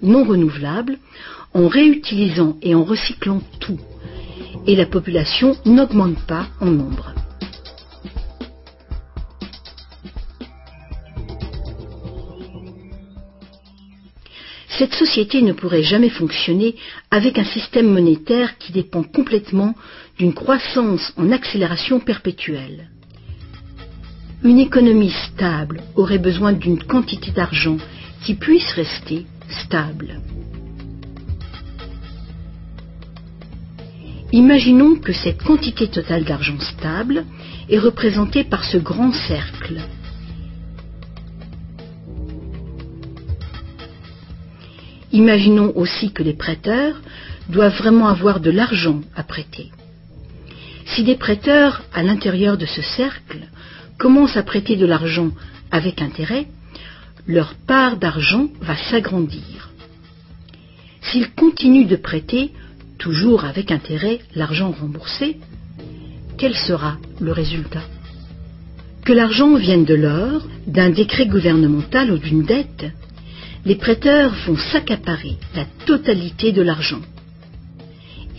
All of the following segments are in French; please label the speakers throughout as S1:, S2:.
S1: non renouvelables, en réutilisant et en recyclant tout. Et la population n'augmente pas en nombre. Cette société ne pourrait jamais fonctionner avec un système monétaire qui dépend complètement d'une croissance en accélération perpétuelle. Une économie stable aurait besoin d'une quantité d'argent qui puisse rester stable. Imaginons que cette quantité totale d'argent stable est représentée par ce grand cercle. Imaginons aussi que les prêteurs doivent vraiment avoir de l'argent à prêter. Si des prêteurs, à l'intérieur de ce cercle, commencent à prêter de l'argent avec intérêt, leur part d'argent va s'agrandir. S'ils continuent de prêter, toujours avec intérêt, l'argent remboursé, quel sera le résultat? Que l'argent vienne de l'or, d'un décret gouvernemental ou d'une dette, les prêteurs vont s'accaparer la totalité de l'argent.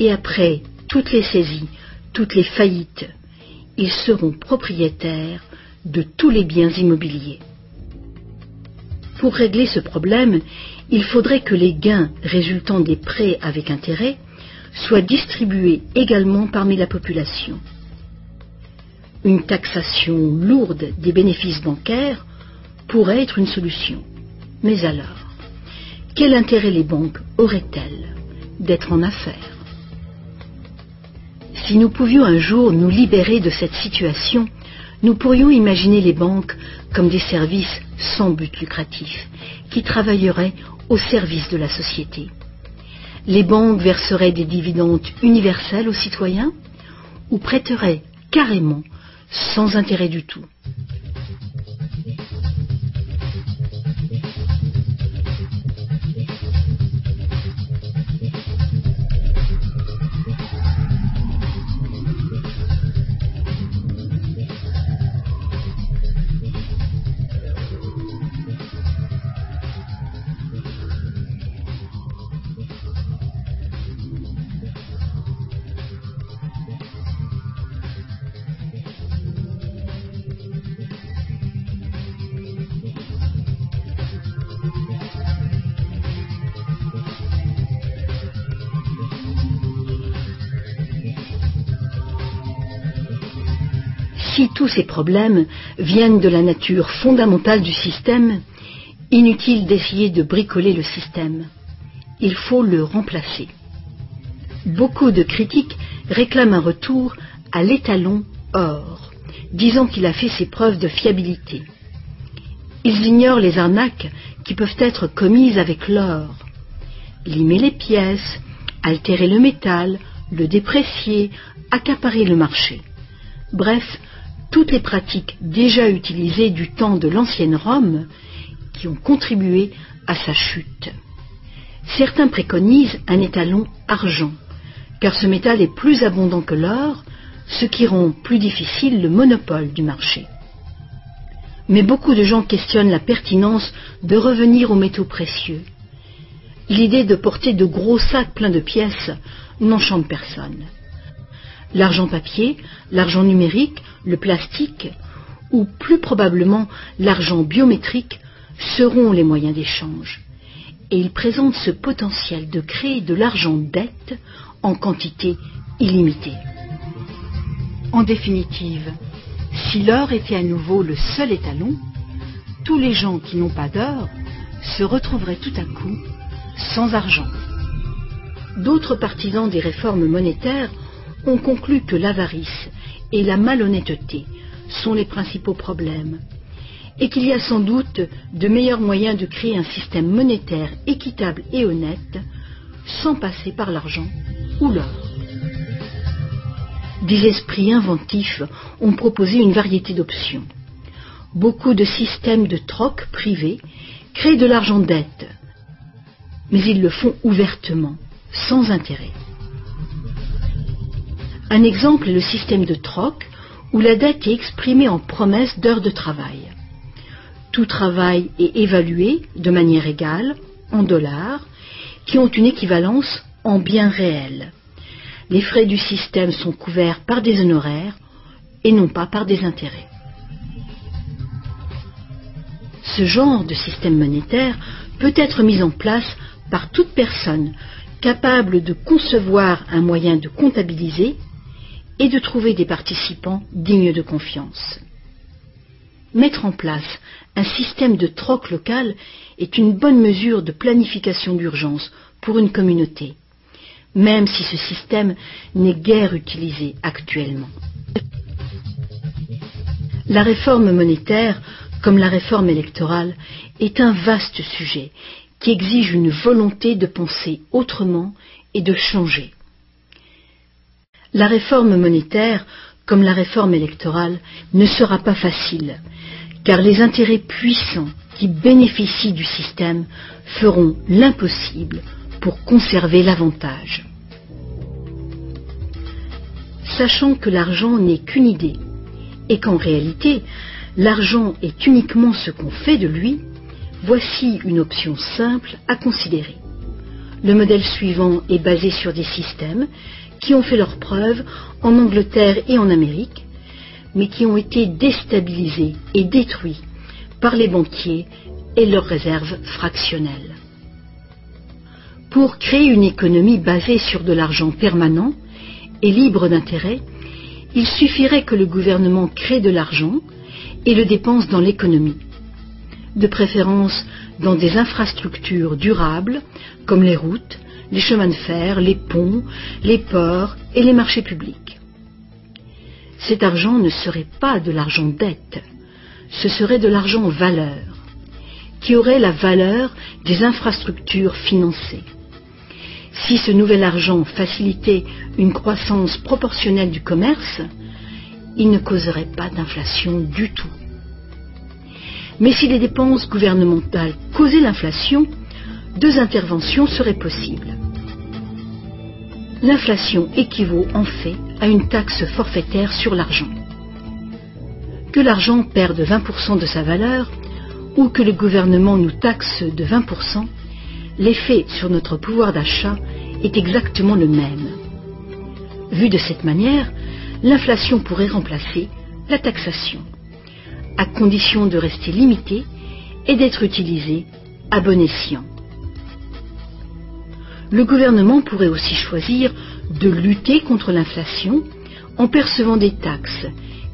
S1: Et après toutes les saisies, toutes les faillites, ils seront propriétaires de tous les biens immobiliers. Pour régler ce problème, il faudrait que les gains résultant des prêts avec intérêt soient distribués également parmi la population. Une taxation lourde des bénéfices bancaires pourrait être une solution. Mais alors, quel intérêt les banques auraient-elles d'être en affaires? Si nous pouvions un jour nous libérer de cette situation, nous pourrions imaginer les banques comme des services sans but lucratif, qui travailleraient au service de la société. Les banques verseraient des dividendes universels aux citoyens ou prêteraient carrément sans intérêt du tout. Si tous ces problèmes viennent de la nature fondamentale du système, inutile d'essayer de bricoler le système. Il faut le remplacer. Beaucoup de critiques réclament un retour à l'étalon or, disant qu'il a fait ses preuves de fiabilité. Ils ignorent les arnaques qui peuvent être commises avec l'or. Limer les pièces, altérer le métal, le déprécier, accaparer le marché. Bref, toutes les pratiques déjà utilisées du temps de l'ancienne Rome qui ont contribué à sa chute. Certains préconisent un étalon argent, car ce métal est plus abondant que l'or, ce qui rend plus difficile le monopole du marché. Mais beaucoup de gens questionnent la pertinence de revenir aux métaux précieux. L'idée de porter de gros sacs pleins de pièces n'enchante personne. L'argent papier, l'argent numérique, le plastique, ou plus probablement l'argent biométrique, seront les moyens d'échange. Et ils présentent ce potentiel de créer de l'argent dette en quantité illimitée. En définitive, si l'or était à nouveau le seul étalon, tous les gens qui n'ont pas d'or se retrouveraient tout à coup sans argent. D'autres partisans des réformes monétaires ont conclu que l'avarice et la malhonnêteté sont les principaux problèmes et qu'il y a sans doute de meilleurs moyens de créer un système monétaire équitable et honnête sans passer par l'argent ou l'or. Des esprits inventifs ont proposé une variété d'options. Beaucoup de systèmes de troc privés créent de l'argent dette, mais ils le font ouvertement, sans intérêt. Un exemple est le système de troc où la dette est exprimée en promesse d'heures de travail. Tout travail est évalué de manière égale, en dollars qui ont une équivalence en biens réels. Les frais du système sont couverts par des honoraires et non pas par des intérêts. Ce genre de système monétaire peut être mis en place par toute personne capable de concevoir un moyen de comptabiliser et de trouver des participants dignes de confiance. Mettre en place un système de troc local est une bonne mesure de planification d'urgence pour une communauté, même si ce système n'est guère utilisé actuellement. La réforme monétaire, comme la réforme électorale, est un vaste sujet qui exige une volonté de penser autrement et de changer. La réforme monétaire, comme la réforme électorale, ne sera pas facile, car les intérêts puissants qui bénéficient du système feront l'impossible pour conserver l'avantage. Sachant que l'argent n'est qu'une idée, et qu'en réalité, l'argent est uniquement ce qu'on fait de lui, voici une option simple à considérer. Le modèle suivant est basé sur des systèmes qui ont fait leurs preuves en Angleterre et en Amérique, mais qui ont été déstabilisés et détruits par les banquiers et leurs réserves fractionnelles. Pour créer une économie basée sur de l'argent permanent et libre d'intérêt, il suffirait que le gouvernement crée de l'argent et le dépense dans l'économie, de préférence dans des infrastructures durables comme les routes, les chemins de fer, les ponts, les ports et les marchés publics. Cet argent ne serait pas de l'argent dette, ce serait de l'argent valeur, qui aurait la valeur des infrastructures financées. Si ce nouvel argent facilitait une croissance proportionnelle du commerce, il ne causerait pas d'inflation du tout. Mais si les dépenses gouvernementales causaient l'inflation, deux interventions seraient possibles. L'inflation équivaut en fait à une taxe forfaitaire sur l'argent. Que l'argent perde 20% de sa valeur ou que le gouvernement nous taxe de 20%, l'effet sur notre pouvoir d'achat est exactement le même. Vu de cette manière, l'inflation pourrait remplacer la taxation, à condition de rester limitée et d'être utilisée à bon escient. Le gouvernement pourrait aussi choisir de lutter contre l'inflation en percevant des taxes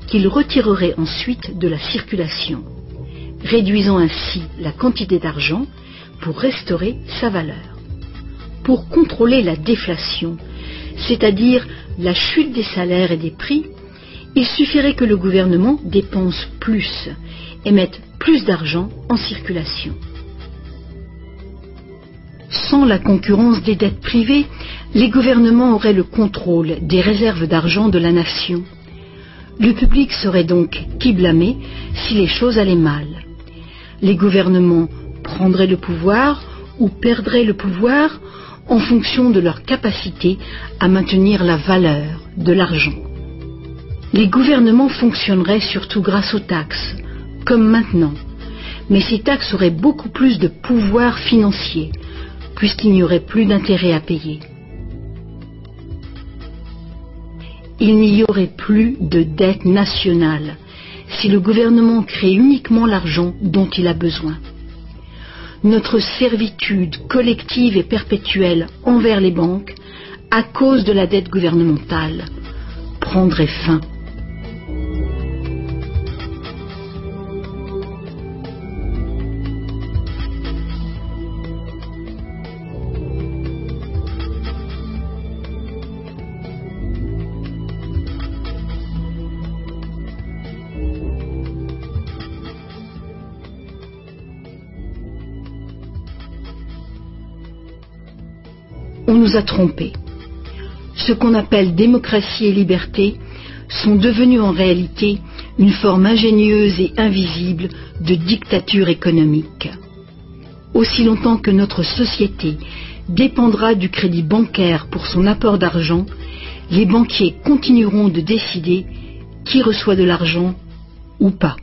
S1: qu'il retirerait ensuite de la circulation, réduisant ainsi la quantité d'argent pour restaurer sa valeur. Pour contrôler la déflation, c'est-à-dire la chute des salaires et des prix, il suffirait que le gouvernement dépense plus et mette plus d'argent en circulation. Sans la concurrence des dettes privées, les gouvernements auraient le contrôle des réserves d'argent de la nation. Le public serait donc qui blâmer si les choses allaient mal. Les gouvernements prendraient le pouvoir ou perdraient le pouvoir en fonction de leur capacité à maintenir la valeur de l'argent. Les gouvernements fonctionneraient surtout grâce aux taxes, comme maintenant, mais ces taxes auraient beaucoup plus de pouvoir financier, puisqu'il n'y aurait plus d'intérêt à payer. Il n'y aurait plus de dette nationale si le gouvernement crée uniquement l'argent dont il a besoin. Notre servitude collective et perpétuelle envers les banques, à cause de la dette gouvernementale, prendrait fin. On nous a trompés. Ce qu'on appelle démocratie et liberté sont devenus en réalité une forme ingénieuse et invisible de dictature économique. Aussi longtemps que notre société dépendra du crédit bancaire pour son apport d'argent, les banquiers continueront de décider qui reçoit de l'argent ou pas.